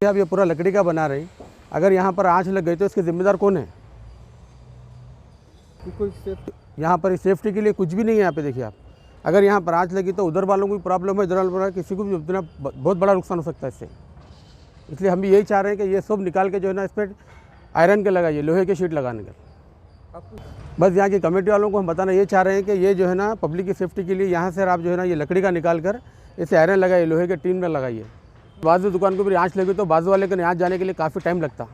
अब ये पूरा लकड़ी का बना रही, अगर यहाँ पर आँच लग गई तो इसके जिम्मेदार कौन है? यहाँ पर सेफ्टी के लिए कुछ भी नहीं है। यहाँ पे देखिए आप, अगर यहाँ पर आँच लगी तो उधर वालों को भी प्रॉब्लम है, इधर वालों किसी को भी इतना बहुत बड़ा नुकसान हो सकता है इससे। इसलिए हम भी यही चाह रहे हैं कि ये सब निकाल के जो है ना इस पर आयरन के लगाइए, लोहे के शीट लगाने का। बस यहाँ की कमेटी वालों को हम बताना ये चाह रहे हैं कि ये जो है ना पब्लिक की सेफ्टी के लिए यहाँ से आप जो है ना ये लकड़ी का निकाल कर इसे आयरन लगाइए, लोहे के टीन में लगाइए। बाजू दुकान को भी आँच लगी तो बाजू वाले के यहाँ जाने के लिए काफ़ी टाइम लगता।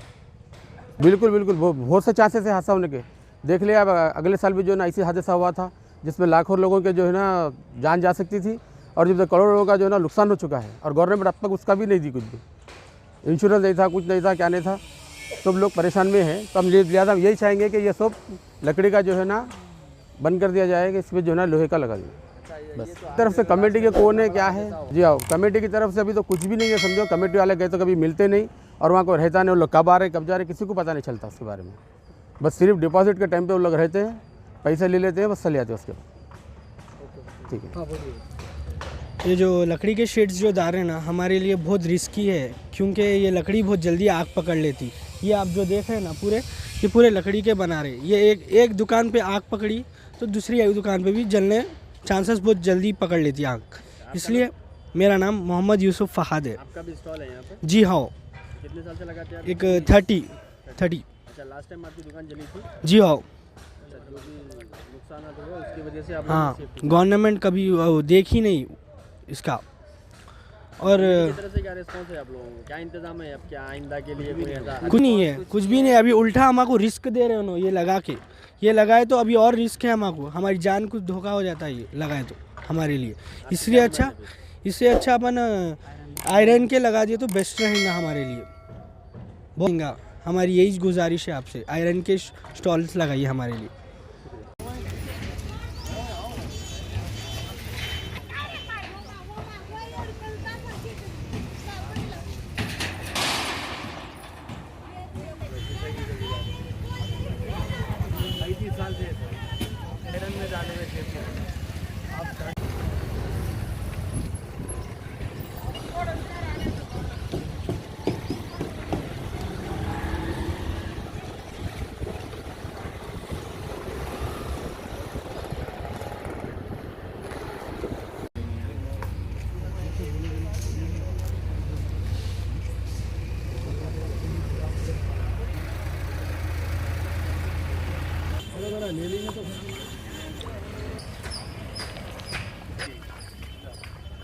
बिल्कुल बिल्कुल बहुत से चांसेस है हादसा होने के। देख लिया अब अगले साल भी जो है ना ऐसी हादसा हुआ था जिसमें लाखों लोगों के जो है ना जान जा सकती थी और जब करोड़ों लोगों का जो है ना नुकसान हो चुका है और गवर्नमेंट अब तक उसका भी नहीं दी, कुछ भी इंश्योरेंस नहीं था, कुछ नहीं था, क्या नहीं था, सब लोग परेशान में हैं। तो हम ज़्यादा यही चाहेंगे कि ये सब लकड़ी का जो है ना बंद कर दिया जाए कि इसमें जो है ना लोहे का लगा दिया। बस तरफ से कमेटी के कौन है क्या है? जी आओ, कमेटी की तरफ से अभी तो कुछ भी नहीं है। समझो कमेटी वाले गए तो कभी मिलते नहीं और वहाँ को रहता नहीं, वो लोग कब आ रहे कब जा रहे किसी को पता नहीं चलता उसके बारे में। बस सिर्फ डिपॉजिट के टाइम पे वो लोग रहते हैं, पैसे ले लेते हैं, बस चले जाते हैं उसके बाद। ठीक है। ये जो लकड़ी के शेड्स जो डाल रहे हैं ना हमारे लिए बहुत रिस्की है, क्योंकि ये लकड़ी बहुत जल्दी आग पकड़ लेती। ये आप जो देख रहे हैं ना ये पूरे लकड़ी के बना रहे। ये एक दुकान पे आग पकड़ी तो दूसरी एक दुकान पे भी जलने चांसेस बहुत जल्दी पकड़ लेती आग। इसलिए मेरा नाम मोहम्मद यूसुफ फहाद है। आपका भी स्टॉल है यहाँ पे? जी हाँ। कितने साल से लगाते हैं आप? एक 30। अच्छा, लास्ट टाइम आपकी दुकान जली थी? जी हाँ। अच्छा, जो भी नुकसान हुआ उसकी वजह से आप हाँ, गवर्नमेंट कभी देख ही नहीं इसका। और तरह से क्या रिस्पॉन्स है आप लोगों को? क्या इंतजाम है अब? क्या आइंदा के लिए कोई ऐसा? कुछ नहीं है, कुछ भी नहीं। अभी उल्टा हमको रिस्क दे रहे हो ये लगा के। ये लगाए तो अभी और रिस्क है हमको, हमारी जान कुछ धोखा हो जाता है ये लगाए तो हमारे लिए। इससे अच्छा अपन आयरन के लगा दिए तो बेस्ट रहेगा हमारे लिए। बहुत हमारी यही गुजारिश है आपसे, आयरन के स्टॉल्स लगाइए हमारे लिए।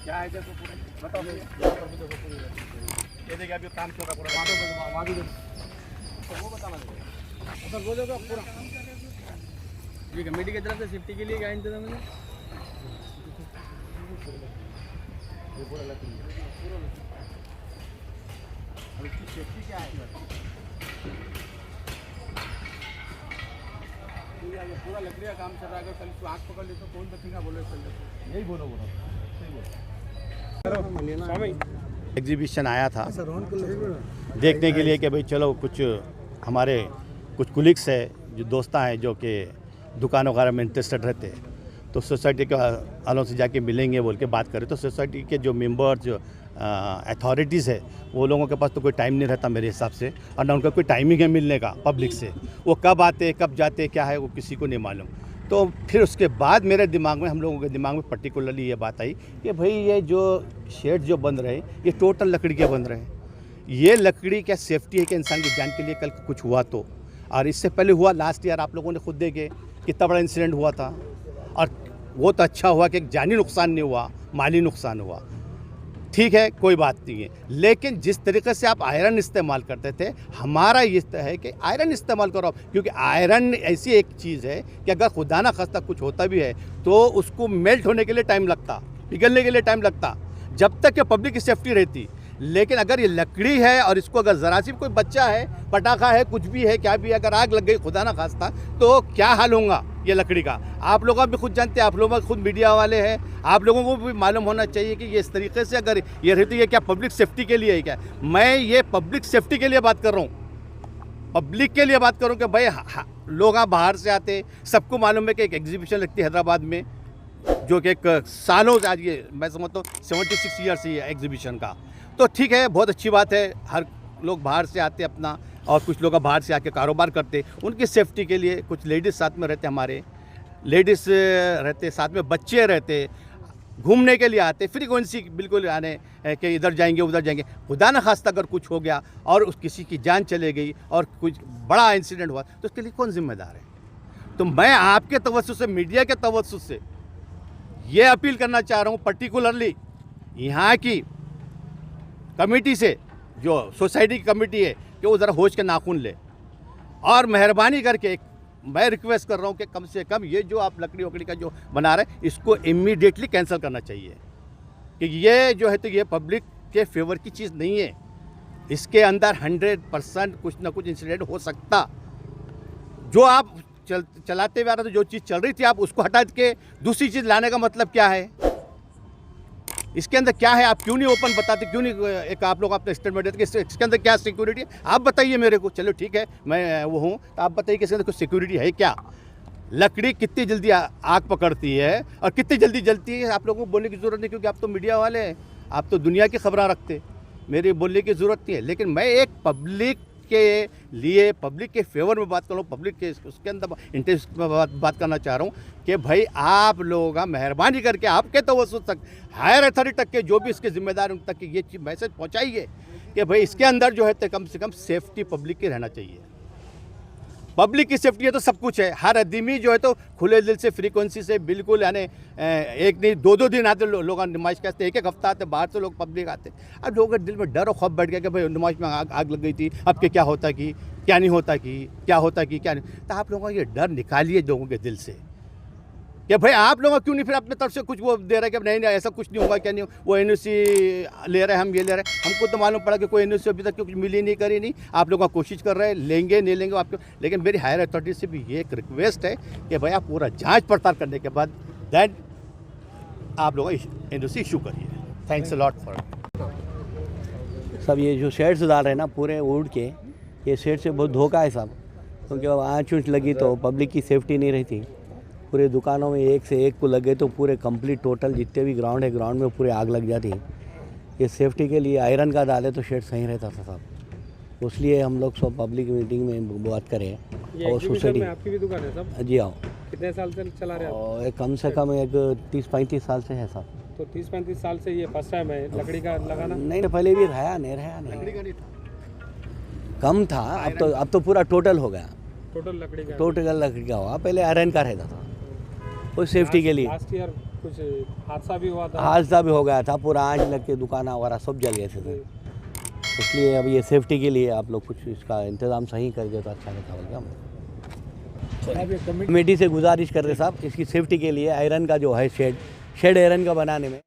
क्या है देखो पूरा बताओ। ये देखिए अभी काम चल रहा पूरा, वहाँ भी तो वो बताना सर, वो देखो पूरा ये कमेटी की तरफ से सेफ्टी के लिए क्या इंतजाम है? ये पूरा लकड़ी और इसकी सेफ्टी क्या है? ये पूरा लकड़ी का काम चल रहा है, अगर कल आग पकड़ ले तो कौन बचेगा? बोलो यही बोलो एग्जीबिशन आया था देखने के लिए कि भाई चलो कुछ हमारे कुछ कुलीग्स है जो दोस्ता हैं जो कि दुकान वगैरह में इंटरेस्टेड रहते हैं, तो सोसाइटी के वालों से जाके मिलेंगे बोल के बात करें। तो सोसाइटी के जो मेंबर्स जो अथॉरिटीज़ है वो लोगों के पास तो कोई टाइम नहीं रहता मेरे हिसाब से, और ना उनका कोई टाइमिंग है मिलने का पब्लिक से। वो कब आते कब जाते क्या है वो किसी को नहीं मालूम। तो फिर उसके बाद मेरे दिमाग में, हम लोगों के दिमाग में पर्टिकुलरली ये बात आई कि भाई ये जो शेड जो बन रहे हैं ये टोटल लकड़ी के बन रहे हैं। ये लकड़ी क्या सेफ्टी है कि इंसान की जान के लिए कल कुछ हुआ तो? और इससे पहले हुआ लास्ट ईयर, आप लोगों ने खुद देखे कितना बड़ा इंसिडेंट हुआ था, और वो तो अच्छा हुआ कि जानी नुकसान नहीं हुआ, माली नुकसान हुआ। ठीक है, कोई बात नहीं है, लेकिन जिस तरीके से आप आयरन इस्तेमाल करते थे, हमारा ये है कि आयरन इस्तेमाल करो, क्योंकि आयरन ऐसी एक चीज़ है कि अगर खुदा ना खास्ता कुछ होता भी है तो उसको मेल्ट होने के लिए टाइम लगता, पिघलने के लिए टाइम लगता, जब तक कि पब्लिक की सेफ्टी रहती। लेकिन अगर ये लकड़ी है और इसको अगर ज़रा सी कोई बच्चा है, पटाखा है, कुछ भी है, क्या भी है, अगर आग लग गई खुदा ना खास्ता तो क्या हाल होगा ये लकड़ी का? आप लोग भी खुद जानते हैं, आप लोग खुद मीडिया वाले हैं, आप लोगों को भी मालूम होना चाहिए कि ये इस तरीके से अगर ये रहती है क्या पब्लिक सेफ्टी के लिए है क्या? मैं ये पब्लिक सेफ्टी के लिए बात कर रहा हूँ, पब्लिक के लिए बात करूँ कि भाई लोग बाहर से आते, सबको मालूम है कि एक एग्जीबिशन लगती है हैदराबाद में जो कि एक सालों से, आज ये मैं समझता हूँ 76 ईयर्स ही है एग्जीबिशन का। तो ठीक है, बहुत अच्छी बात है, हर लोग बाहर से आते अपना, और कुछ लोग बाहर से आके कारोबार करते, उनकी सेफ्टी के लिए कुछ लेडीज़ साथ में रहते, हमारे लेडीज़ रहते, साथ में बच्चे रहते, घूमने के लिए आते, फ्रीक्वेंसी बिल्कुल आने कि इधर जाएंगे उधर जाएंगे, खुदा न खास्ता अगर कुछ हो गया और उस किसी की जान चले गई और कुछ बड़ा इंसिडेंट हुआ तो उसके लिए कौन जिम्मेदार है। तो मैं आपके तवज्जुह से, मीडिया के तवज्जुह से ये अपील करना चाह रहा हूँ, पर्टिकुलरली यहाँ की कमेटी से, जो सोसाइटी की कमेटी है, कि वो ज़रा होश के नाखून ले, और मेहरबानी करके मैं रिक्वेस्ट कर रहा हूँ कि कम से कम ये जो आप लकड़ी वकड़ी का जो बना रहे हैं इसको इमीडिएटली कैंसिल करना चाहिए, कि ये जो है तो ये पब्लिक के फेवर की चीज़ नहीं है। इसके अंदर 100% कुछ ना कुछ इंसिडेंट हो सकता। जो आप चलाते हुए आ रहे थे, जो चीज़ चल रही थी, आप उसको हटा के दूसरी चीज़ लाने का मतलब क्या है? इसके अंदर क्या है? आप क्यों नहीं ओपन बताते, क्यों नहीं एक आप लोग अपने स्टेटमेंट देते कि इसके अंदर क्या सिक्योरिटी है? आप बताइए मेरे को। चलो ठीक है, मैं वो हूँ, तो आप बताइए कि इसके अंदर कुछ सिक्योरिटी है क्या? लकड़ी कितनी जल्दी आग पकड़ती है और कितनी जल्दी जलती है, आप लोगों को बोलने की ज़रूरत नहीं, क्योंकि आप तो मीडिया वाले हैं, आप तो दुनिया की खबरें रखते, मेरी बोलने की ज़रूरत नहीं है। लेकिन मैं एक पब्लिक के लिए, पब्लिक के फेवर में बात कर रहा हूँ, पब्लिक के उसके अंदर इंटरेस्ट में बात करना चाह रहा हूँ कि भाई आप लोग मेहरबानी करके आपके तवज्जुह तक, हायर अथॉरिटी तक के जो भी इसके जिम्मेदार उन तक कि ये चीज़ मैसेज पहुँचाइए कि भाई इसके अंदर जो है तो कम से कम सेफ्टी पब्लिक की रहना चाहिए। पब्लिक की सेफ्टी है तो सब कुछ है। हर आदमी जो है तो खुले दिल से, फ्रीक्वेंसी से, बिल्कुल यानी एक नहीं 2-2 दिन आते लोग नुमाइश करते, एक हफ्ता आते, बाहर से लोग पब्लिक आते। अब लोगों के दिल में डर और खौफ बैठ गया कि भाई नुमाइश में आग लग गई थी, अब क्या होता कि क्या नहीं होता कि क्या होता कि क्या नहीं। तो आप लोगों का ये डर निकालिए लोगों के दिल से कि भाई आप लोग क्यों नहीं फिर अपने तरफ से कुछ वो दे रहे हैं कि नहीं ऐसा कुछ नहीं होगा, क्या नहीं, वो एनओसी ले रहे हैं, हम ये ले रहे हैं। हमको तो मालूम पड़ा कि कोई एनओसी अभी तक कुछ मिली नहीं, करी नहीं। आप लोग कोशिश कर रहे हैं, लेंगे नहीं लेंगे आपको। लेकिन मेरी हायर अथॉरिटी से भी ये एक रिक्वेस्ट है कि भाई आप पूरा जांच पड़ताल करने के बाद दैन आप लोग एनओसी इशू करिए। Thanks a lot for. सब ये जो शेड्स डाल रहे हैं ना पूरे उड़ के, ये शेड से बहुत धोखा है साहब, क्योंकि अब आँच ऊँच लगी तो पब्लिक की सेफ्टी नहीं रहती। पूरे दुकानों में एक से एक को लगे तो पूरे कंप्लीट टोटल जितने भी ग्राउंड है, ग्राउंड में पूरे आग लग जाती। ये सेफ्टी के लिए आयरन का डाले तो शेड सही रहता था साहब। इसलिए हम लोग सब पब्लिक मीटिंग में बात करें। और सोसाइटी आपकी भी दुकान है सब? जी आओ। कितने साल से चला रहे हैं? और कम से कम एक 30-35 साल से है साहब। तो 30-35 साल से ये फर्स्ट टाइम है लकड़ी का लगाना? नहीं, पहले भी रहा नहीं, कम था। अब तो पूरा टोटल हो गया। टोटल लकड़ी का? टोटल लकड़ी का हुआ, पहले आयरन का रहता था। कोई सेफ्टी के लिए लास्ट ईयर कुछ हादसा भी हुआ था? हादसा भी हो गया था, पूरा आँच लग के दुकान वगैरह सब जल गए थे। इसलिए अब ये सेफ्टी के लिए आप लोग कुछ इसका इंतज़ाम सही कर दे तो अच्छा रहता बोल के हम कमेटी से गुजारिश कर रहे साहब, इसकी सेफ्टी के लिए आयरन का जो है शेड आयरन का बनाने में